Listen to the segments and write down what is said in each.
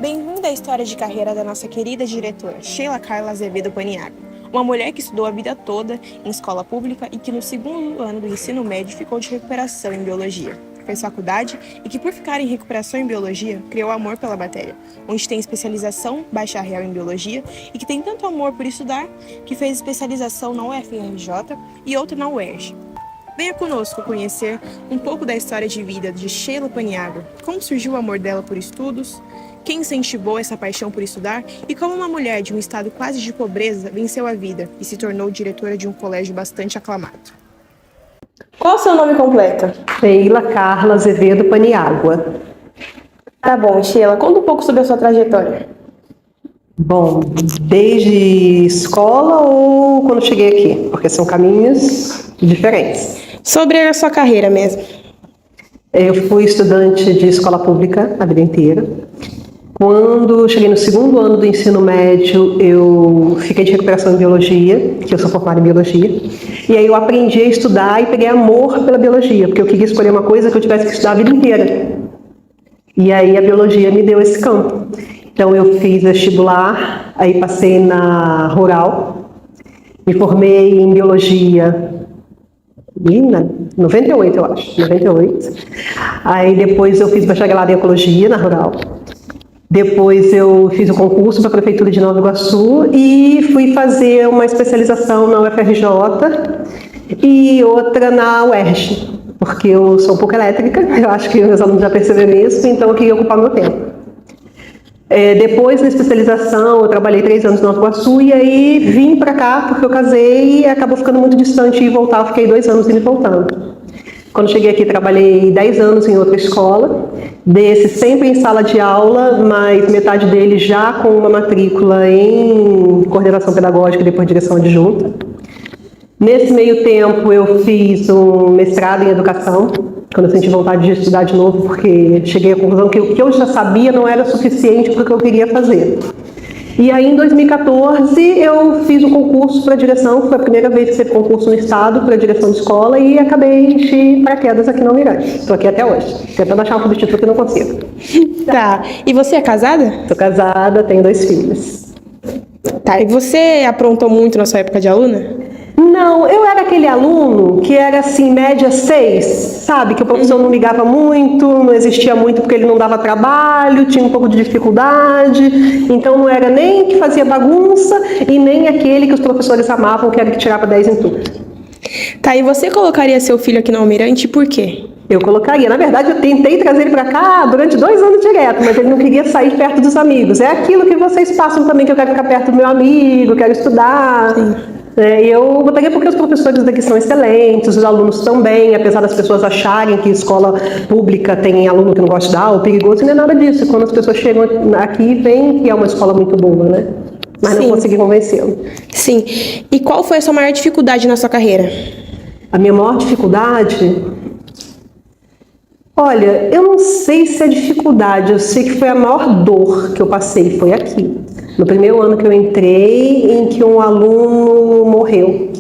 Bem-vindo à história de carreira da nossa querida diretora, Sheila Carla Azevedo Paniagua, uma mulher que estudou a vida toda em escola pública e que no segundo ano do ensino médio ficou de recuperação em biologia. Fez faculdade e que, por ficar em recuperação em biologia, criou amor pela matéria, onde tem especialização bacharel em biologia e que tem tanto amor por estudar que fez especialização na UFRJ e outra na UERJ. Venha conosco conhecer um pouco da história de vida de Sheila Paniagua, como surgiu o amor dela por estudos, quem incentivou essa paixão por estudar e como uma mulher de um estado quase de pobreza venceu a vida e se tornou diretora de um colégio bastante aclamado. Qual o seu nome completo? Sheila Carla Azevedo Paniagua. Tá bom, Sheila, conta um pouco sobre a sua trajetória. Bom, desde escola ou quando cheguei aqui? Porque são caminhos diferentes. Sobre a sua carreira mesmo. Eu fui estudante de escola pública a vida inteira. Quando cheguei no segundo ano do ensino médio, eu fiquei de recuperação em biologia, que eu sou formada em biologia. E aí eu aprendi a estudar e peguei amor pela biologia, porque eu queria escolher uma coisa que eu tivesse que estudar a vida inteira. E aí a biologia me deu esse campo. Então eu fiz vestibular, aí passei na rural, me formei em biologia em 98, eu acho, 98. Aí depois eu fiz bacharelado em ecologia na rural. Depois eu fiz o concurso para a Prefeitura de Nova Iguaçu e fui fazer uma especialização na UFRJ e outra na UERJ, porque eu sou um pouco elétrica, eu acho que meus alunos já perceberam isso, então eu queria ocupar meu tempo. Depois da especialização, eu trabalhei 3 anos em Nova Iguaçu e aí vim para cá porque eu casei e acabou ficando muito distante e voltar, fiquei 2 anos indo e voltando. Quando cheguei aqui, trabalhei 10 anos em outra escola, desse sempre em sala de aula, mas metade dele já com uma matrícula em coordenação pedagógica e depois direção adjunta. Nesse meio tempo, eu fiz um mestrado em educação, quando eu senti vontade de estudar de novo, porque cheguei à conclusão que o que eu já sabia não era suficiente para o que eu queria fazer. E aí, em 2014, eu fiz um concurso para direção, foi a primeira vez que teve concurso no estado para direção de escola e acabei de paraquedas aqui na Almirante. Estou aqui até hoje, tentando achar um substituto que não consigo. Tá, e você é casada? Estou casada, tenho 2 filhos. Tá, e você aprontou muito na sua época de aluna? Não, eu era aquele aluno que era assim, média 6, sabe? Que o professor não ligava muito, não existia muito porque ele não dava trabalho, tinha um pouco de dificuldade, então não era nem que fazia bagunça e nem aquele que os professores amavam, que era que tirava 10 em tudo. Tá, e você colocaria seu filho aqui na Almirante por quê? Eu colocaria. Na verdade, eu tentei trazer ele para cá durante 2 anos direto, mas ele não queria sair perto dos amigos. É aquilo que vocês passam também, que eu quero ficar perto do meu amigo, quero estudar. Sim. Eu botaria porque os professores daqui são excelentes, os alunos também, apesar das pessoas acharem que escola pública tem aluno que não gosta de dar, ou perigoso, não é nada disso. Quando as pessoas chegam aqui, veem que é uma escola muito boa, né? Mas Sim. não consegui convencê-lo. Sim. E qual foi a sua maior dificuldade na sua carreira? A minha maior dificuldade... Olha, eu não sei se é dificuldade, eu sei que foi a maior dor que eu passei, foi aqui. No primeiro ano que eu entrei, em que um aluno morreu.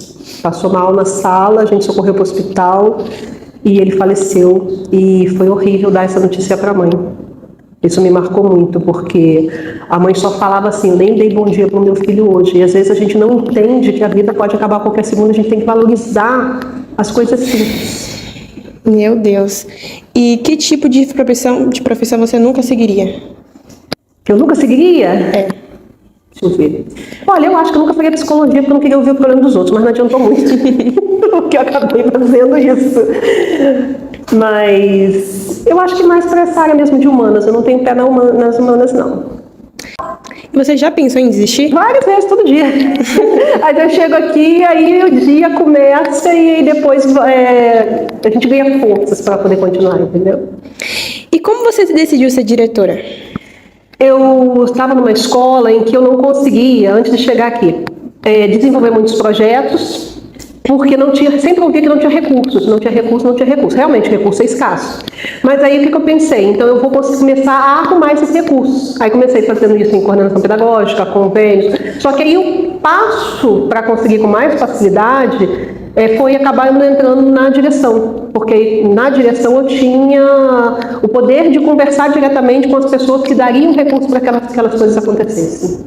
Passou mal na sala, a gente socorreu para o hospital e ele faleceu. E foi horrível dar essa notícia para a mãe. Isso me marcou muito, porque a mãe só falava assim, eu nem dei bom dia para o meu filho hoje. E às vezes a gente não entende que a vida pode acabar a qualquer segundo, a gente tem que valorizar as coisas simples. Meu Deus. E que tipo de profissão você nunca seguiria? Que eu nunca seguiria? É. Deixa eu ver. Olha, eu acho que eu nunca faria psicologia porque eu não queria ouvir o problema dos outros, mas não adiantou muito, porque eu acabei fazendo isso. Mas eu acho que mais para essa área mesmo de humanas, eu não tenho pé nas humanas, não. Você já pensou em desistir? Várias vezes, todo dia. Aí eu chego aqui, aí o dia começa e depois a gente ganha forças para poder continuar, entendeu? E como você decidiu ser diretora? Eu estava numa escola em que eu não conseguia, antes de chegar aqui, desenvolver muitos projetos, porque não tinha, sempre ouvia que não tinha recursos, não tinha recurso, não tinha recurso. Realmente, o recurso é escasso. Mas aí o que eu pensei? Então eu vou começar a arrumar esses recursos. Aí comecei fazendo isso em coordenação pedagógica, convênios. Só que aí o passo para conseguir com mais facilidade foi acabar entrando na direção, porque na direção eu tinha o poder de conversar diretamente com as pessoas que dariam recurso para que aquelas coisas acontecessem.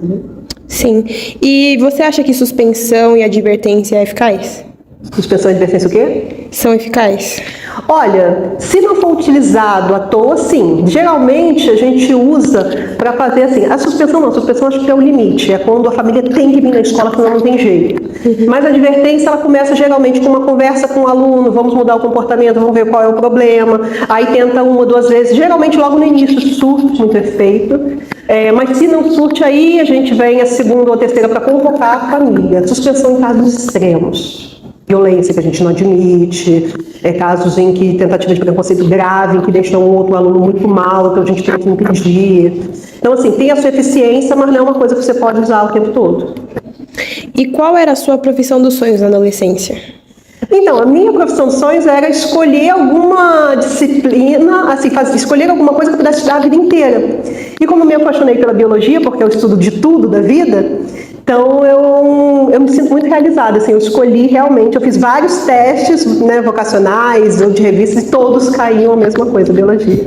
Sim. E você acha que suspensão e advertência é eficaz? Suspensão e advertência o quê? São eficazes? Olha, se não for utilizado à toa, sim. Geralmente a gente usa para fazer assim. A suspensão não, a suspensão acho que é o limite. É quando a família tem que vir na escola, senão não tem jeito. Mas a advertência, ela começa geralmente com uma conversa com o aluno, vamos mudar o comportamento, vamos ver qual é o problema. Aí tenta uma ou duas vezes, geralmente logo no início surte muito efeito. Mas se não surte, aí a gente vem a segunda ou a terceira para convocar a família. Suspensão em casos extremos. Violência que a gente não admite, casos em que tentativa de preconceito grave, em que deixa um outro aluno muito mal, então a gente tem que impedir. Então, assim, tem a sua eficiência, mas não é uma coisa que você pode usar o tempo todo. E qual era a sua profissão dos sonhos na adolescência? Então, a minha profissão de sonhos era escolher alguma disciplina, assim, escolher alguma coisa que eu pudesse estudar a vida inteira. E como eu me apaixonei pela biologia, porque eu estudo de tudo da vida, então eu me sinto muito realizada, assim, eu escolhi realmente, eu fiz vários testes, né, vocacionais ou de revistas e todos caíam a mesma coisa, biologia.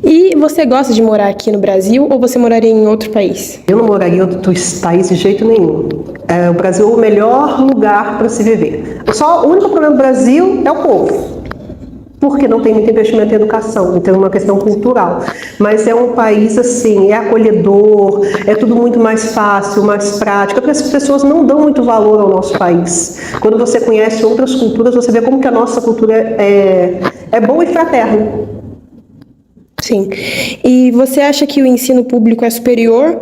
E você gosta de morar aqui no Brasil ou você moraria em outro país? Eu não moraria em outro país de jeito nenhum. O Brasil é o melhor lugar para se viver. O único problema do Brasil é o povo, porque não tem muito investimento em educação, então é uma questão cultural. Mas é um país, assim, é acolhedor, é tudo muito mais fácil, mais prático, porque as pessoas não dão muito valor ao nosso país. Quando você conhece outras culturas, você vê como que a nossa cultura é boa e fraterna. Sim. E você acha que o ensino público é superior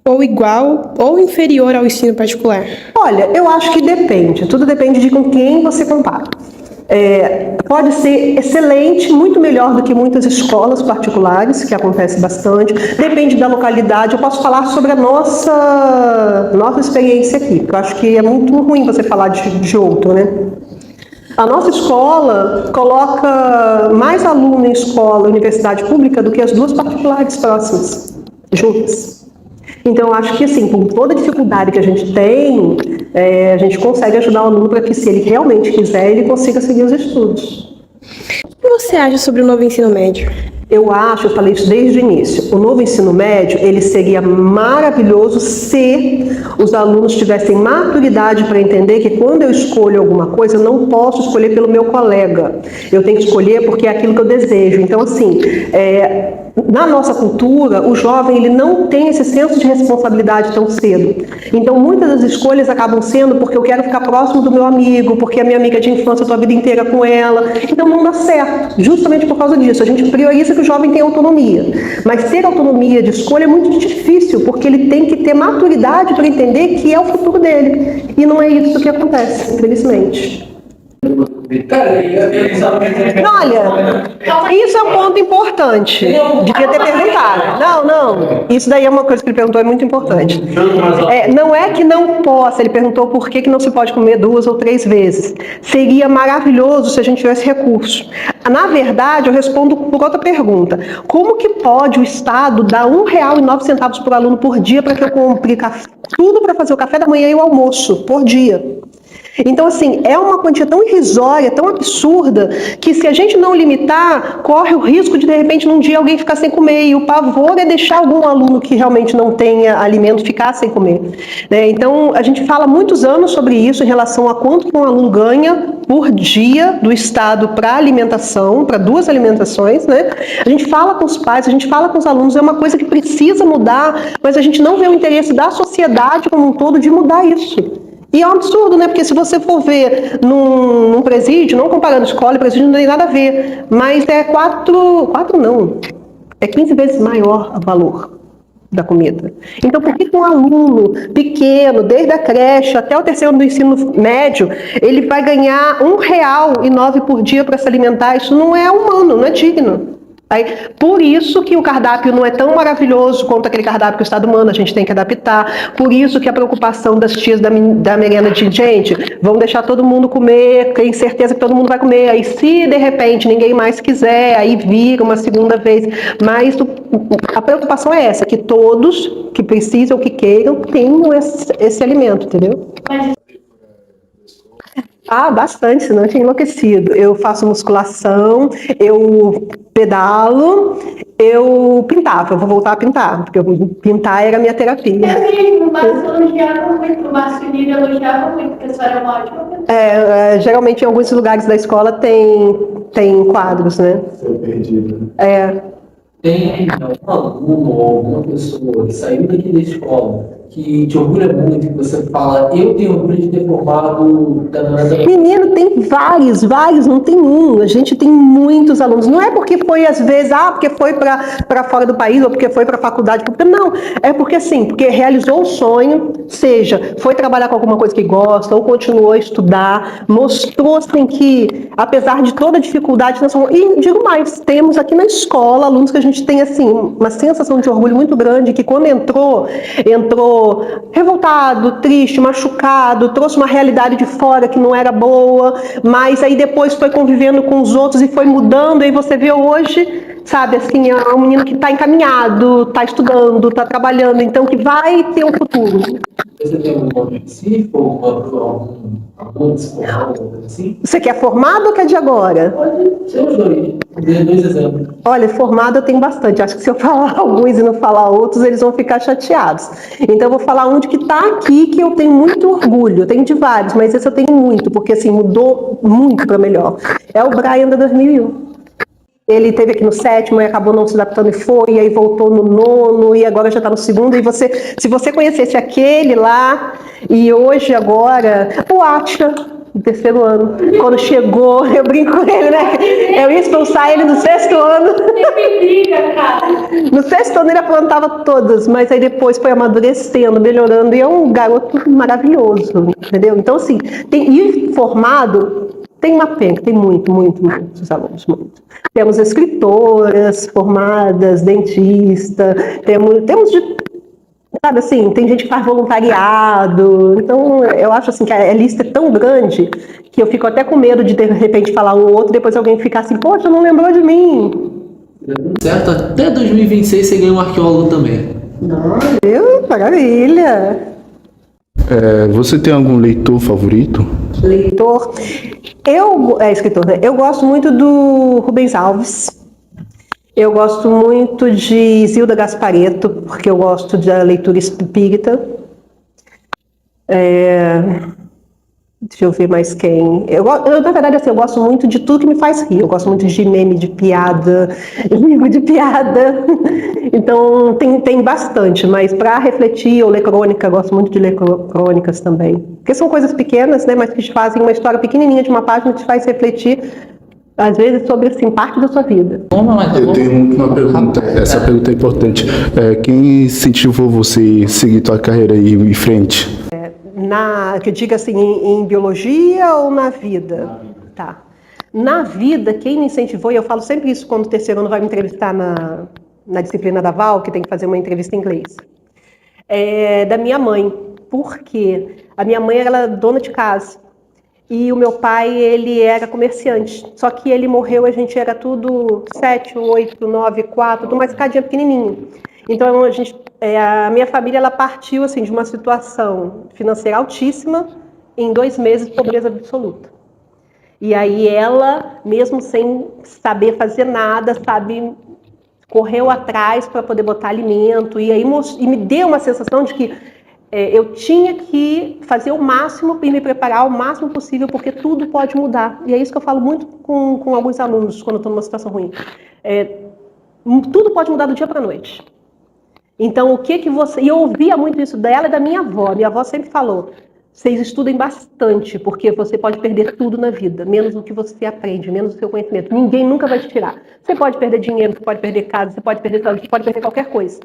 ou igual ou inferior ao ensino particular? Olha, eu acho que depende, tudo depende de com quem você compara. Pode ser excelente, muito melhor do que muitas escolas particulares, que acontece bastante, depende da localidade. Eu posso falar sobre a nossa experiência aqui, porque eu acho que é muito ruim você falar de outro, né? A nossa escola coloca mais aluno em escola, universidade pública, do que as duas particulares próximas, juntas. Então, eu acho que, assim, com toda a dificuldade que a gente tem, a gente consegue ajudar o aluno para que, se ele realmente quiser, ele consiga seguir os estudos. O que você acha sobre o novo ensino médio? Eu falei isso desde o início, o novo ensino médio, ele seria maravilhoso se os alunos tivessem maturidade para entender que quando eu escolho alguma coisa, eu não posso escolher pelo meu colega. Eu tenho que escolher porque é aquilo que eu desejo. Então, assim, na nossa cultura, o jovem ele não tem esse senso de responsabilidade tão cedo. Então, muitas das escolhas acabam sendo porque eu quero ficar próximo do meu amigo, porque a minha amiga de infância, eu estou a vida inteira com ela. Então, não dá certo, justamente por causa disso. A gente prioriza que o jovem tenha autonomia. Mas ter autonomia de escolha é muito difícil, porque ele tem que ter maturidade para entender que é o futuro dele. E não é isso que acontece, infelizmente. Olha, isso é um ponto importante. Devia ter perguntado. Não. Isso daí é uma coisa que ele perguntou, é muito importante. Não é que não possa, ele perguntou por que não se pode comer 2 ou 3 vezes. Seria maravilhoso se a gente tivesse recurso. Na verdade, eu respondo por outra pergunta. Como que pode o Estado dar R$1,09 por aluno por dia para que eu compre tudo para fazer o café da manhã e o almoço por dia? Então, assim, é uma quantia tão irrisória, tão absurda, que se a gente não limitar, corre o risco de repente, num dia alguém ficar sem comer. E o pavor é deixar algum aluno que realmente não tenha alimento ficar sem comer, né? Então, a gente fala há muitos anos sobre isso, em relação a quanto que um aluno ganha por dia do Estado para alimentação, para 2 alimentações, né? A gente fala com os pais, a gente fala com os alunos, é uma coisa que precisa mudar, mas a gente não vê o interesse da sociedade como um todo de mudar isso. E é um absurdo, né? Porque se você for ver num presídio, não comparando escola e presídio, não tem nada a ver. Mas é 15 vezes maior o valor da comida. Então, por que um aluno pequeno, desde a creche até o terceiro ano do ensino médio, ele vai ganhar R$1,09 por dia para se alimentar? Isso não é humano, não é digno. Por isso que o cardápio não é tão maravilhoso quanto aquele cardápio que o Estado manda, a gente tem que adaptar. Por isso que a preocupação das tias da merenda de gente, vão deixar todo mundo comer, tem certeza que todo mundo vai comer. Aí se de repente ninguém mais quiser, aí vira uma segunda vez. Mas a preocupação é essa, que todos que precisam, que queiram, tenham esse alimento, entendeu? Ah, bastante, senão eu tinha enlouquecido. Eu faço musculação, eu pedalo, eu pintava, eu vou voltar a pintar, porque pintar era a minha terapia. É mesmo, o Márcio elogiava muito, o Márcio Lírio elogiava muito, porque a senhora é uma ótima pessoa. Geralmente em alguns lugares da escola tem quadros, né? Foi perdido. Tem algum aluno ou alguma pessoa que saiu daqui da escola que te orgulha muito, que você fala, eu tenho orgulho de ter formado... Menino, tem vários, não tem um. A gente tem muitos alunos. Não é porque foi, às vezes, porque foi para fora do país ou porque foi para a faculdade. Não, é porque assim, porque realizou o sonho, seja, foi trabalhar com alguma coisa que gosta ou continuou a estudar, mostrou assim que, apesar de toda a dificuldade, e digo mais, temos aqui na escola alunos que a gente tem assim, uma sensação de orgulho muito grande, que quando entrou revoltado, triste, machucado, trouxe uma realidade de fora que não era boa, mas aí depois foi convivendo com os outros e foi mudando, e aí você vê hoje, sabe, assim, é um menino que está encaminhado, está estudando, está trabalhando, então que vai ter um futuro. Você tem algum nome específico, algum assim? Você quer formado ou quer de agora? Pode ser os dois. Dê 2 exemplos. Olha, formado eu tenho bastante. Acho que se eu falar alguns e não falar outros, eles vão ficar chateados. Então eu vou falar um de que está aqui, que eu tenho muito orgulho. Eu tenho de vários, mas esse eu tenho muito, porque assim, mudou muito para melhor. É o Brian da 2001. Ele esteve aqui no 7º e acabou não se adaptando e aí voltou no 9º e agora já está no 2º. E se você conhecesse aquele lá, e hoje, agora, o Atcha, no 3º ano, quando chegou, eu brinco com ele, né? Eu ia expulsar ele no 6º ano. Ele briga, cara. No 6º ano ele aprontava todas, mas aí depois foi amadurecendo, melhorando, e é um garoto maravilhoso, entendeu? Então, assim, e formado, tem uma penca, tem muitos alunos, muito. Temos escritoras formadas, dentista, temos de, sabe assim, tem gente que faz voluntariado, então eu acho assim que a lista é tão grande que eu fico até com medo de repente falar um ou outro, depois alguém ficar assim, poxa, não lembrou de mim. Certo? Até 2026 você ganha um arqueólogo também. Maravilha! Você tem algum leitor favorito? Leitor. Escritor, né? Eu gosto muito do Rubens Alves. Eu gosto muito de Zilda Gasparetto, porque eu gosto da leitura espírita. Deixa eu ver mais quem. Na verdade, assim, eu gosto muito de tudo que me faz rir. Eu gosto muito de meme, de piada, livro de piada. Então, tem bastante, mas para refletir ou ler crônica, eu gosto muito de ler crônicas também. Porque são coisas pequenas, né, mas que te fazem uma história pequenininha de uma página que te faz refletir, às vezes, sobre assim, parte da sua vida. Eu tenho uma pergunta, essa pergunta é importante. Quem incentivou você a seguir sua carreira aí em frente? Que eu diga assim, em biologia ou na vida? Tá. Na vida, quem me incentivou, e eu falo sempre isso quando o 3º ano vai me entrevistar na disciplina da Val, que tem que fazer uma entrevista em inglês, da minha mãe. Porque a minha mãe era dona de casa e o meu pai, ele era comerciante. Só que ele morreu, a gente era tudo 7, 8, 9, 4, tudo uma escadinha pequenininha. Então, a minha família, ela partiu assim, de uma situação financeira altíssima, em 2 meses, pobreza absoluta. E aí ela, mesmo sem saber fazer nada, correu atrás para poder botar alimento, e aí me deu uma sensação de que eu tinha que fazer o máximo e me preparar o máximo possível, porque tudo pode mudar. E é isso que eu falo muito com alguns alunos quando eu estou numa situação ruim. Tudo pode mudar do dia para a noite. Então, E eu ouvia muito isso dela e da minha avó. Minha avó sempre falou, vocês estudem bastante, porque você pode perder tudo na vida, menos o que você aprende, menos o seu conhecimento. Ninguém nunca vai te tirar. Você pode perder dinheiro, você pode perder casa, você pode perder saúde, você pode perder qualquer coisa.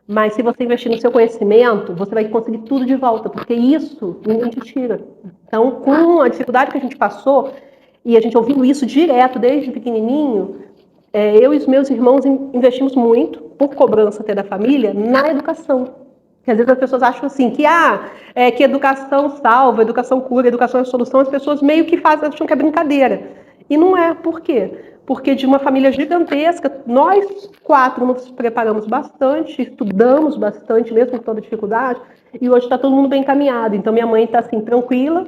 Mas se você investir no seu conhecimento, você vai conseguir tudo de volta, porque isso ninguém te tira. Então, com a dificuldade que a gente passou, e a gente ouviu isso direto desde pequenininho, eu e os meus irmãos investimos muito, por cobrança até da família, na educação. Porque às vezes as pessoas acham assim, que educação salva, educação cura, educação é solução, as pessoas meio que acham que é brincadeira. E não é. Por quê? Porque de uma família gigantesca, nós 4 nos preparamos bastante, estudamos bastante, mesmo com toda dificuldade, e hoje está todo mundo bem encaminhado. Então minha mãe está assim, tranquila,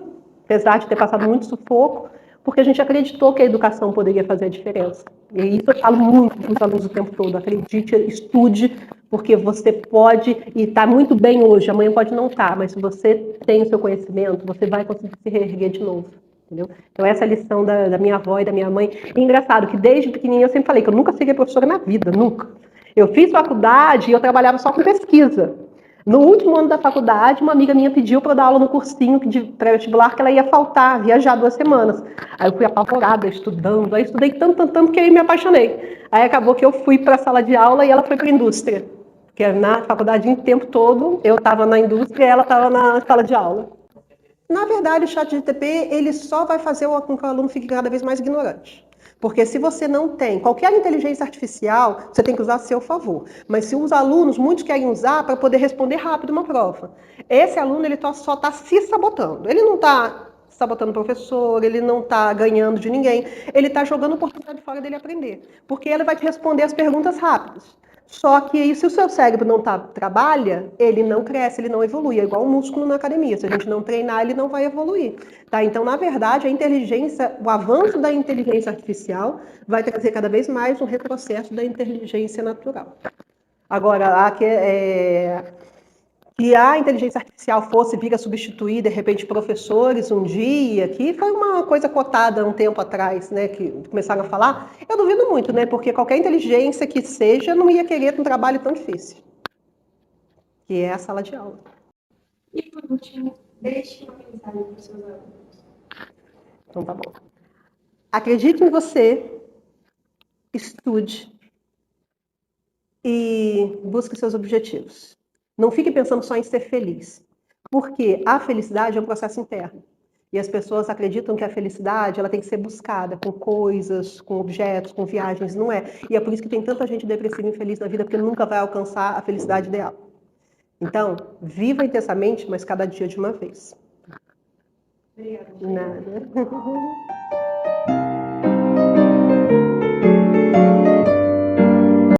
apesar de ter passado muito sufoco, porque a gente acreditou que a educação poderia fazer a diferença. E isso eu falo muito para os alunos o tempo todo: acredite, estude, porque você pode, e está muito bem hoje, amanhã pode não estar, mas se você tem o seu conhecimento, você vai conseguir se reerguer de novo. Entendeu? Então essa é a lição da minha avó e da minha mãe. E engraçado que desde pequenininha eu sempre falei que eu nunca seria professora na vida, nunca. Eu fiz faculdade e eu trabalhava só com pesquisa. No último ano da faculdade, uma amiga minha pediu para eu dar aula no cursinho de pré-vestibular, que ela ia faltar, viajar 2 semanas. Aí eu fui apavorada, estudando. Aí estudei tanto que aí me apaixonei. Aí acabou que eu fui para a sala de aula e ela foi para a indústria. Porque na faculdade, o tempo todo, eu estava na indústria e ela estava na sala de aula. Na verdade, o ChatGPT, ele só vai fazer com que o aluno fique cada vez mais ignorante. Porque se você não tem qualquer inteligência artificial, você tem que usar a seu favor. Mas se os alunos, muitos querem usar para poder responder rápido uma prova. Esse aluno, ele só está se sabotando. Ele não está sabotando o professor, ele não está ganhando de ninguém. Ele está jogando a oportunidade fora dele aprender. Porque ele vai te responder as perguntas rápidas. Só que se o seu cérebro não trabalha, ele não cresce, ele não evolui. É igual um músculo na academia. Se a gente não treinar, ele não vai evoluir. Tá? Então, na verdade, a inteligência, o avanço da inteligência artificial vai trazer cada vez mais um retrocesso da inteligência natural. Agora, que a inteligência artificial fosse vir a substituir, de repente, professores um dia, que foi uma coisa cotada um tempo atrás, né, que começaram a falar, eu duvido muito, né, porque qualquer inteligência que seja não ia querer um trabalho tão difícil, que é a sala de aula. E por último, deixe uma mensagem para os seus alunos. Então tá bom. Acredite em você, estude e busque seus objetivos. Não fique pensando só em ser feliz, porque a felicidade é um processo interno. E as pessoas acreditam que a felicidade ela tem que ser buscada com coisas, com objetos, com viagens. Não é. E é por isso que tem tanta gente depressiva e infeliz na vida, porque nunca vai alcançar a felicidade ideal. Então, viva intensamente, mas cada dia de uma vez. Obrigada. Nada.